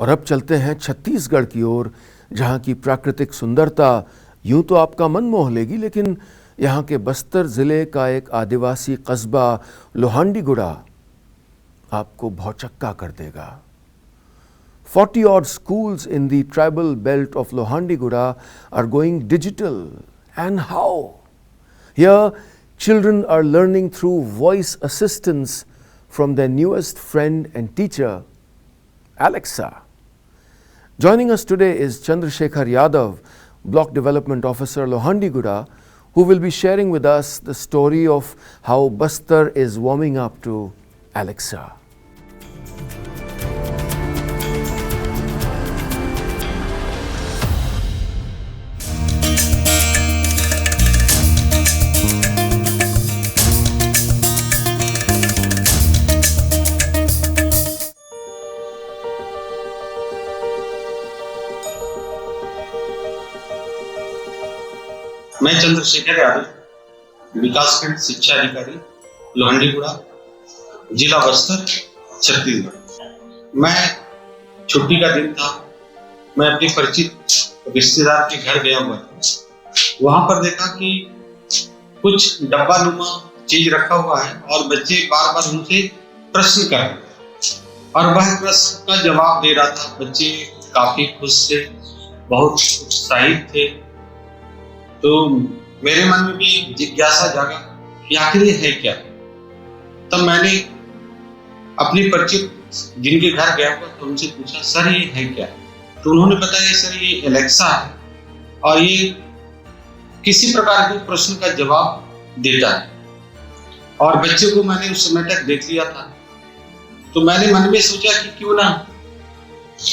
और अब चलते हैं छत्तीसगढ़ की ओर, जहाँ की प्राकृतिक सुंदरता यूं तो आपका मन मोह लेगी, लेकिन यहाँ के बस्तर ज़िले का एक आदिवासी कस्बा लोहांडीगुड़ा आपको भौचक्का कर देगा। 40 odd schools in the tribal belt of Lohandigura are going digital. And how? Here, children are learning through voice assistance from their newest friend and teacher, Alexa. Joining us today is Chandrasekhar Yadav, Block Development Officer, Lohandigura, who will be sharing with us the story of how Bastar is warming up to Alexa. मैं चंद्रशेखर यादव, विकासखंड शिक्षा अधिकारी, लोहांडीगुड़ा, जिला बस्तर, छत्तीसगढ़। मैं छुट्टी का दिन था। मैं अपने परिचित रिश्तेदार के घर गया हुआ था। वहां पर देखा कि कुछ डब्बा नुमा चीज रखा हुआ है और बच्चे बार बार उनसे प्रश्न कर रहे थे और वह प्रश्न का जवाब दे रहा था। बच्चे काफी खुश थे, बहुत उत्साहित थे। तो मेरे मन में भी जिज्ञासा जागा कि आखिर ये है क्या। तब मैंने अपने परिचित जिनके घर गया हुआ तो उनसे पूछा, सर ये है क्या? तो उन्होंने बताया, सर ये एलेक्सा है और ये किसी प्रकार के प्रश्न का जवाब देता है। और बच्चे को मैंने उस समय तक देख लिया था। तो मैंने मन में सोचा कि क्यों ना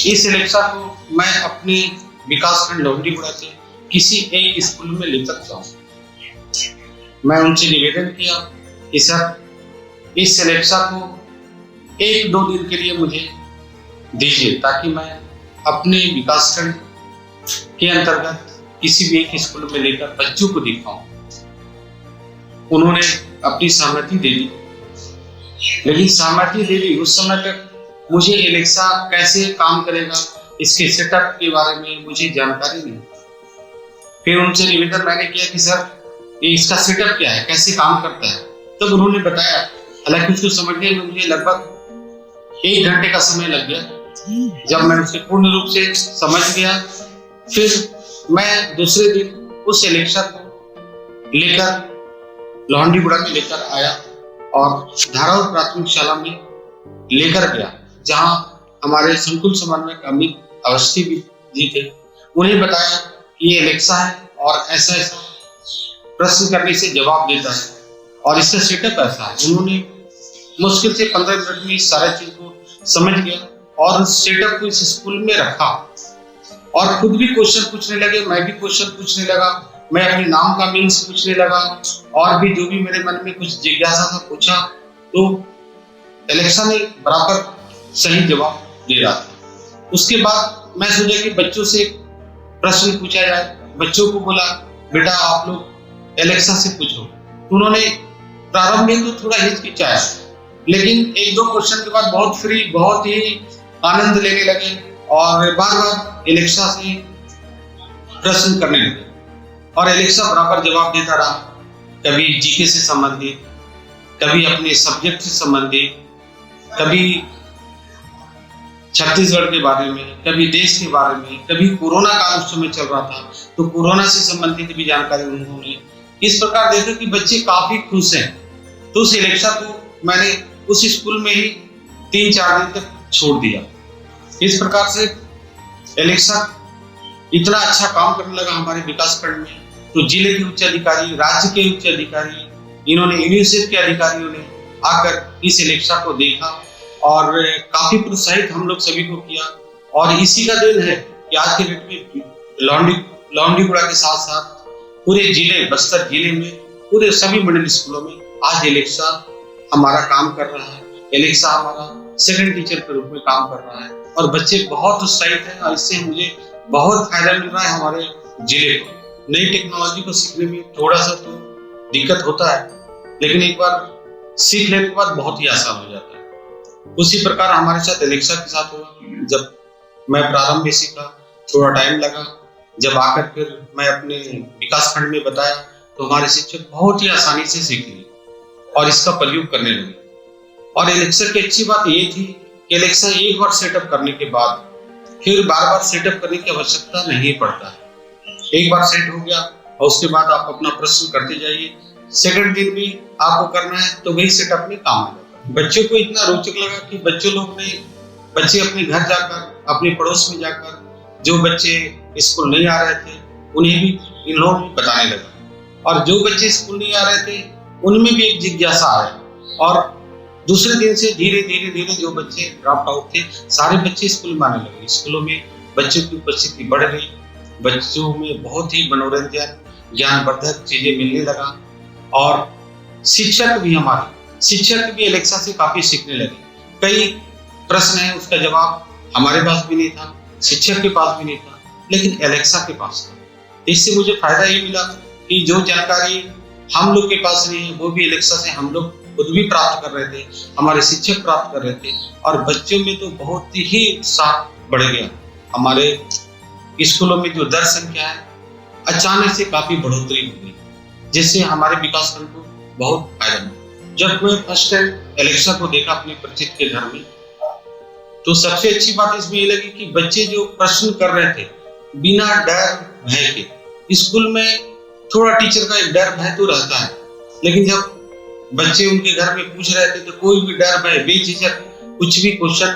इस एलेक्सा को मैं अपने विकासखंड लोहांडीगुड़ा के किसी एक स्कूल में लेकर जाऊं। मैं उनसे निवेदन किया कि सर इस एलेक्सा को 1-2 दिन के लिए मुझे दीजिए, ताकि मैं अपने विकासखंड के अंतर्गत किसी भी एक स्कूल में लेकर बच्चों को दिखाऊं। उन्होंने अपनी सहमति दे दी, लेकिन सहमति दे दी उस समय तक मुझे एलेक्सा कैसे काम करेगा, इसके सेटअप के बारे में मुझे जानकारी नहीं। फिर उनसे निवेदन मैंने किया कि सर इसका सेटअप क्या है, कैसे काम करता है। तब उन्होंने बताया, हालांकि उसको समझने में मुझे लगभग 1 घंटे का समय लग गया। जब मैं उसे पूर्ण रूप से समझ गया, फिर मैं दूसरे दिन उस एलेक्सा को लेकर लोहांडीगुड़ा में लेकर आया और धाराव प्राथमिक शाला में लेकर गया, जहां हमारे संकुल समन्वयक अमित अवस्थी जी थे। उन्हें बताया ये एलेक्सा है और ऐसा ऐसा प्रश्न करने से जवाब देता है और इसका सेटअप ऐसा है। उन्होंने मुश्किल से 15 मिनट में इस सारी चीज को समझ गया और सेटअप को इस स्कूल में रखा और खुद भी क्वेश्चन पूछने लगे। मैं भी क्वेश्चन पूछने लगा। मैं अपने नाम का मीन्स पूछने लगा और भी जो भी मेरे मन में कुछ जिज्ञासा था पूछा, तो एलेक्सा ने बराबर सही जवाब दे रहा था। उसके बाद मैं सोचा कि बच्चों से प्रश्न पूछा जाए। बच्चों को बोला, बेटा आप लोग एलेक्सा से पूछो। उन्होंने प्रारंभ में तो थोड़ा हिचकिचाया, लेकिन 1-2 क्वेश्चन के बाद बहुत फ्री, बहुत ही आनंद लेने लगे और बार बार एलेक्सा से प्रश्न करने लगे और एलेक्सा बराबर जवाब देता रहा। कभी जीके से संबंधित, कभी अपने सब्जेक्ट से संबंधित, कभी छत्तीसगढ़ के बारे में, कभी देश के बारे में, कभी कोरोना काल उस समय चल रहा था तो कोरोना से संबंधित भी जानकारी उन्होंने। इस प्रकार देखा कि बच्चे काफी खुश हैं। तो उस एलेक्सा को मैंने उस स्कूल में ही 3-4 दिन तक छोड़ दिया। इस प्रकार से एलेक्सा इतना अच्छा काम करने लगा हमारे विकासखंड में, तो जिले के उच्च अधिकारी, राज्य के उच्च अधिकारी, इन्होंने यूनिसेफ के अधिकारियों ने आकर इस एलेक्सा को देखा और काफी प्रोत्साहित हम लोग सभी को किया। और इसी का दिन है कि आज के डेट में लोहांडीगुड़ा के साथ साथ पूरे जिले, बस्तर जिले में पूरे सभी मिडिल स्कूलों में आज एलेक्सा हमारा काम कर रहा है। एलेक्सा हमारा सेकंड टीचर के रूप में काम कर रहा है और बच्चे बहुत उत्साहित हैं और इससे मुझे बहुत फायदा मिल रहा है हमारे जिले को। नई टेक्नोलॉजी को सीखने में थोड़ा सा तो दिक्कत होता है, लेकिन एक बार सीख लेने के बाद बहुत ही आसान हो जाता है। उसी प्रकार हमारे साथ एलेक्सा के साथ हुआ। जब मैं प्रारंभ में सीखा, थोड़ा टाइम लगा। जब आकर फिर मैं अपने विकास खंड में बताया तो हमारे शिक्षक बहुत ही आसानी से सीख लिए और इसका प्रयोग करने लगे। और एलेक्सा की अच्छी बात ये थी कि एलेक्सा एक बार सेटअप करने के बाद फिर बार बार सेटअप करने की आवश्यकता नहीं पड़ता है। एक बार सेट हो गया और उसके बाद आप अपना प्रश्न करते जाइए। सेकंड दिन भी आपको करना है तो वही सेटअप में काम आ जाता है। बच्चों को इतना रोचक लगा कि बच्चे अपने घर जाकर, अपने पड़ोस में जाकर जो बच्चे स्कूल नहीं आ रहे थे उन्हें भी इन लोगों ने बताने लगा, और जो बच्चे स्कूल नहीं आ रहे थे उनमें भी एक जिज्ञासा आया। और दूसरे दिन से धीरे धीरे जो बच्चे ड्रॉप आउट थे सारे बच्चे स्कूल में आने लगे। स्कूलों में बच्चों की उपस्थिति बढ़ गई, बच्चों में बहुत ही मनोरंजन, ज्ञानवर्धक चीजें मिलने लगा। और शिक्षक भी एलेक्सा से काफी सीखने लगे। कई प्रश्न है उसका जवाब हमारे पास भी नहीं था, शिक्षक के पास भी नहीं था, लेकिन एलेक्सा के पास था। इससे मुझे फायदा ये मिला कि जो जानकारी हम लोग के पास नहीं है वो भी एलेक्सा से हम लोग खुद भी प्राप्त कर रहे थे, हमारे शिक्षक प्राप्त कर रहे थे, और बच्चों में तो बहुत ही उत्साह बढ़ गया। हमारे स्कूलों में जो दर संख्या है अचानक से काफी बढ़ोतरी हो गई, जिससे हमारे विकास खंड को बहुत फायदा मिला। जब मैं फर्स्ट टाइम एलेक्सा को देखा अपने परिचित के घर में तो सबसे अच्छी बात इसमें ये लगी कि बच्चे जो प्रश्न कर रहे थे बिना डर भय के, स्कूल में थोड़ा टीचर का एक डर भय तो रहता है, लेकिन जब बच्चे उनके घर में पूछ रहे थे तो कोई भी डर भय बेझिझक कुछ भी क्वेश्चन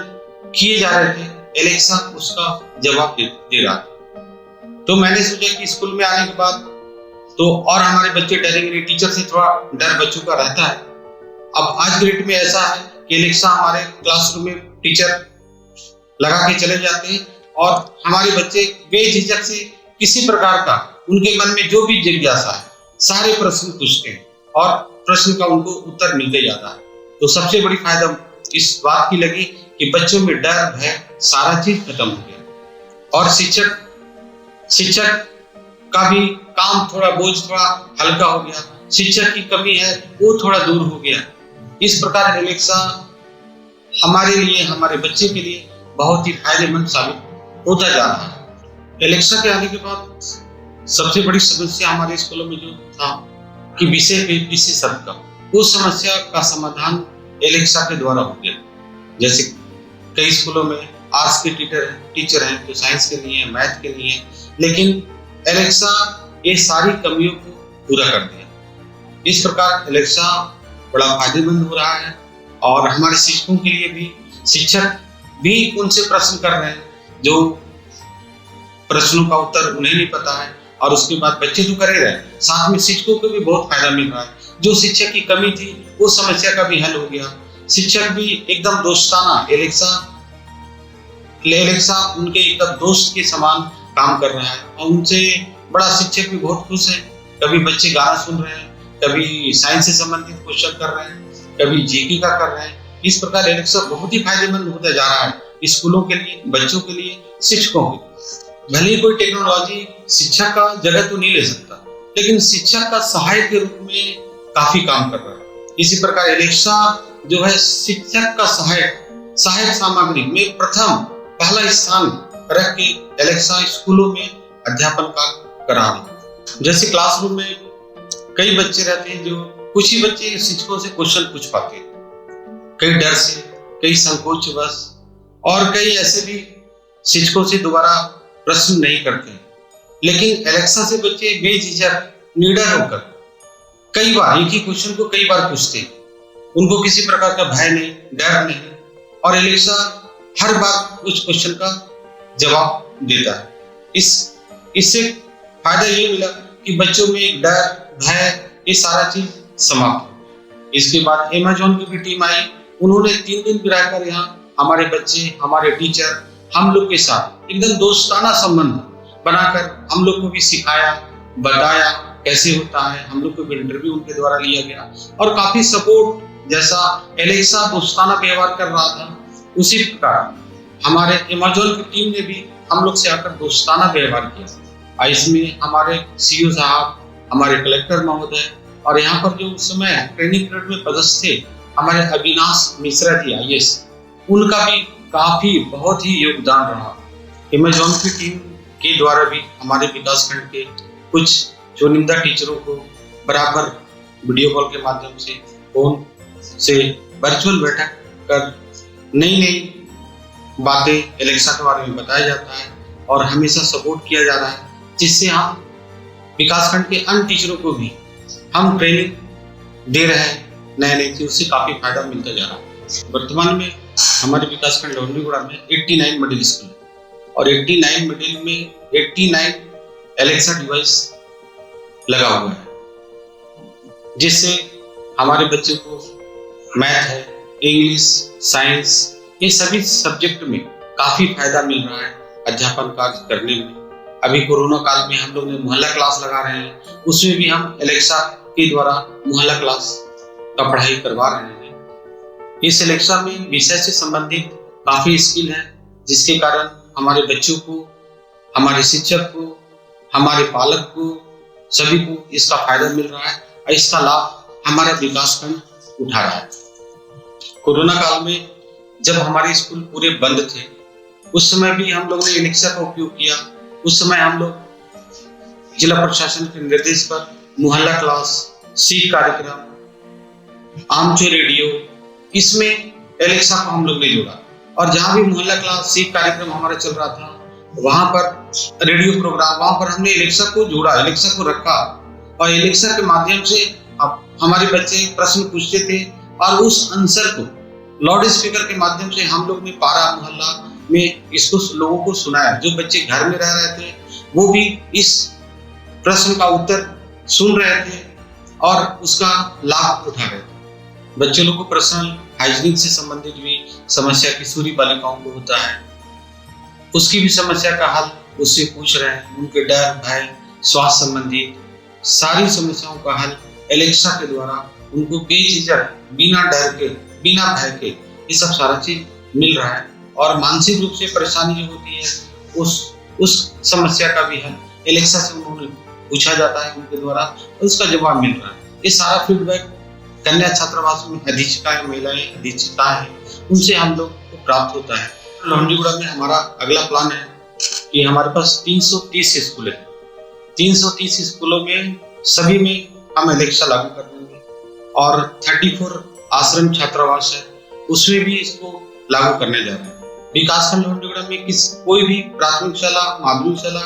किए जा रहे थे, एलेक्सा उसका जवाब दे रहा था। तो मैंने सोचा कि स्कूल में आने के बाद तो और हमारे बच्चे डरेंगे नहीं, टीचर से थोड़ा डर बच्चों का रहता है। अब आज के डेट में ऐसा है कि एलेक्सा हमारे क्लासरूम में टीचर लगा के चले जाते हैं और हमारे बच्चे बेझिझक से किसी प्रकार का उनके मन में जो भी जिज्ञासा है सारे प्रश्न पूछते हैं और प्रश्न का उनको उत्तर मिलते जाता है। तो सबसे बड़ी फायदा इस बात की लगी कि बच्चों में डर भय सारा चीज खत्म हो गया, और शिक्षक का भी काम थोड़ा बोझ थोड़ा हल्का हो गया, शिक्षक की कमी है वो थोड़ा दूर हो गया। इस प्रकार एलेक्सा हमारे लिए, हमारे बच्चे के लिए बहुत ही फायदेमंद साबित होता जा रहा है। एलेक्सा के आने के बाद सबसे बड़ी समस्या हमारे स्कूलों में जो था कि विषय शब्द का, उस समस्या का समाधान एलेक्सा के द्वारा हो गया। जैसे कई स्कूलों में आर्ट्स के टीचर हैं तो साइंस के नहीं है, मैथ के नहीं है, लेकिन एलेक्सा ये सारी कमियों को पूरा कर दिया। इस प्रकार एलेक्सा बड़ा फायदेमंद हो रहा है, और हमारे शिक्षकों के लिए भी, शिक्षक भी उनसे प्रश्न कर रहे हैं जो प्रश्नों का उत्तर उन्हें नहीं पता है, और उसके बाद बच्चे तो कर ही रहे, साथ में शिक्षकों को भी बहुत फायदा मिल रहा है। जो शिक्षक की कमी थी वो समस्या का भी हल हो गया। शिक्षक भी एकदम दोस्ताना, एलेक्सा उनके एकदम दोस्त के समान काम कर रहा है, और उनसे बड़ा शिक्षक भी बहुत खुश है। कभी बच्चे गाना सुन रहे हैं, कभी साइंस से संबंधित क्वेश्चन कर रहे हैं, कभी जीके का कर रहे हैं। इस प्रकार एलेक्सा बहुत ही फायदेमंद होता जा रहा है स्कूलों के लिए, बच्चों के लिए, शिक्षकों के लिए। भले ही कोई टेक्नोलॉजी शिक्षा का जगह तो नहीं ले सकता, लेकिन शिक्षा का सहायक के रूप में काफी काम कर रहा है। इसी प्रकार एलेक्सा जो है शिक्षक का सहायक सामग्री में पहला स्थान रख के एलेक्सा स्कूलों में अध्यापन का करा रही है। जैसे क्लासरूम में कई बच्चे रहते हैं जो कुछ ही बच्चे शिक्षकों से क्वेश्चन पूछ पाते हैं, कई डर से, कई संकोच बस, और कई ऐसे भी शिक्षकों से दोबारा प्रश्न नहीं करते। लेकिन एलेक्सा से बच्चे बेझिझक, निडर होकर कई बार एक ही क्वेश्चन को कई बार पूछते हैं, उनको किसी प्रकार का भय नहीं, डर नहीं, और एलेक्सा हर बार उस क्वेश्चन का जवाब देता है। इससे फायदा ये मिला कि बच्चों में एक डर, भय, ये सारा चीज समाप्त हो। इसके बाद अमेज़न की भी टीम आई, उन्होंने 3 दिन रहकर यहाँ हमारे बच्चे, हमारे टीचर, हम लोग के साथ एकदम दोस्ताना संबंध बनाकर हम लोग को भी सिखाया, बताया कैसे होता है। हम लोग को भी इंटरव्यू उनके द्वारा लिया गया, और काफी सपोर्ट, जैसा एलेक्सा दोस्ताना व्यवहार कर रहा था उसी प्रकार हमारे अमेज़न की टीम ने भी हम लोग से आकर दोस्ताना व्यवहार किया। इसमें हमारे सीईओ साहब, हमारे कलेक्टर महोदय, और यहाँ पर जो उस समय ट्रेनिंग पीरियड में पदस्थ थे हमारे अविनाश मिश्रा जी IAS, उनका भी काफी बहुत ही योगदान रहा। अमेज़न की टीम के द्वारा भी हमारे विकासखंड के कुछ चुनिंदा टीचरों को बराबर वीडियो कॉल के माध्यम से, फोन से वर्चुअल बैठक कर नई नई बातें एलेक्सा के बारे में बताया जाता है और हमेशा सपोर्ट किया जा रहा है, जिससे हम विकासखंड के अन्य टीचरों को भी हम ट्रेनिंग दे रहे हैं नए नए चीज़, उससे काफ़ी फायदा मिलता जा रहा है। वर्तमान में हमारे विकासखंड लोहंडीगुड़ा में 89 मिडिल स्कूल है और 89 मिडिल में 89 एलेक्सा डिवाइस लगा हुआ है, जिससे हमारे बच्चों को मैथ है, इंग्लिश, साइंस, ये सभी सब्जेक्ट में काफ़ी फायदा मिल रहा है अध्यापन कार्य करने में। अभी कोरोना काल में हम लोग ने मोहल्ला क्लास लगा रहे हैं, उसमें भी हम एलेक्सा के द्वारा मोहल्ला क्लास का पढ़ाई करवा रहे हैं। इस एलेक्सा में विषय से संबंधित काफ़ी स्किल है, जिसके कारण हमारे बच्चों को, हमारे शिक्षक को, हमारे पालक को, सभी को इसका फायदा मिल रहा है और इसका लाभ हमारा विकासखंड उठा रहा है। कोरोना काल में जब हमारे स्कूल पूरे बंद थे, उस समय भी हम लोगों ने एलेक्सा का उपयोग किया। उस समय हम लोग जिला प्रशासन के निर्देश पर मोहल्ला क्लास, सीख कार्यक्रम, आमचो रेडियो, इसमें एलेक्सा को हम लोग ने जोड़ा और जहां भी मोहल्ला क्लास, सीख कार्यक्रम हमारा चल रहा था, वहां पर रेडियो प्रोग्राम, वहां पर हमने एलेक्सा को जोड़ा, एलेक्सा को रखा और एलेक्सा के माध्यम से हमारे बच्चे प्रश्न पूछते थे और उस आंसर को लाउड स्पीकर के माध्यम से हम लोग ने पारा मोहल्ला में इसको लोगों को सुनाया। जो बच्चे घर में रह रहे थे वो भी इस प्रश्न का उत्तर सुन रहे थे और उसका लाभ उठा रहे थे। बच्चे लोग को पर्सनल हाइजीन से संबंधित भी समस्या किशोरी बालिकाओं को होता है, उसकी भी समस्या का हल उससे पूछ रहे हैं। उनके डर, भय, स्वास्थ्य संबंधी सारी समस्याओं का हल एलेक्सा के द्वारा उनको बेझिझक, बिना डर के, बिना भय के ये सब सारा चीज मिल रहा है। और मानसिक रूप से परेशानी जो होती है उस समस्या का भी हल एलेक्सा से उन्होंने पूछा जाता है उनके द्वारा, उसका जवाब मिल रहा है। ये सारा फीडबैक कन्या छात्रावास में अधीक्षिकाएं, महिलाएं अधीक्षिकाएं हैं, उनसे हम लोग को प्राप्त होता है। लोहंडीगुड़ा में हमारा अगला प्लान है कि हमारे पास 330 स्कूल है। 330 स्कूलों में सभी में हम एलेक्सा लागू कर देंगे और 34 आश्रम छात्रावास है, उसमें भी इसको लागू करने जा रहे हैं। विकासखंड लोहंडीगुड़ा में कोई भी प्राथमिक शाला, माध्यमिक शाला,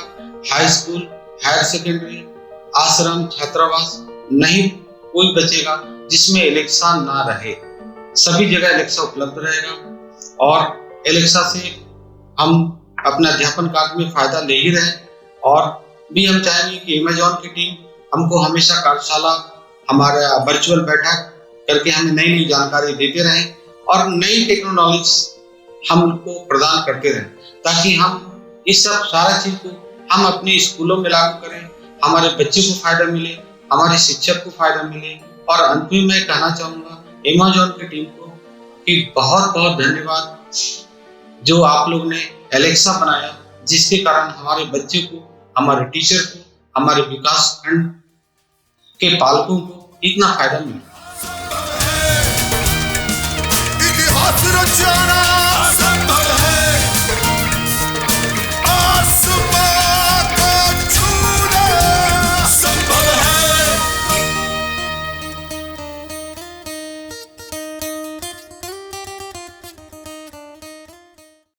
हाई स्कूल, हायर सेकेंडरी, आश्रम, छात्रावास नहीं कोई बचेगा जिसमें एलेक्सा ना रहे। सभी जगह एलेक्सा उपलब्ध रहेगा और एलेक्सा से हम अपना अध्यापन कार्य में फायदा ले ही रहे और भी हम चाहेंगे कि अमेज़न की टीम हमको हमेशा कार्यशाला, हमारा वर्चुअल बैठक करके हमें नई नई जानकारी देते रहें और नई टेक्नोलॉजी हमको प्रदान करते रहें, ताकि हम इस सब सारा चीज को हम अपने स्कूलों में लागू करें, हमारे बच्चे को फायदा मिले, हमारे शिक्षक को फायदा मिले। और अंत में मैं कहना चाहूंगा अमेज़न की टीम को कि बहुत बहुत धन्यवाद जो आप लोग ने एलेक्सा बनाया, जिसके कारण हमारे बच्चे को, हमारे टीचर को, हमारे विकास खंड के पालकों को इतना फायदा मिला।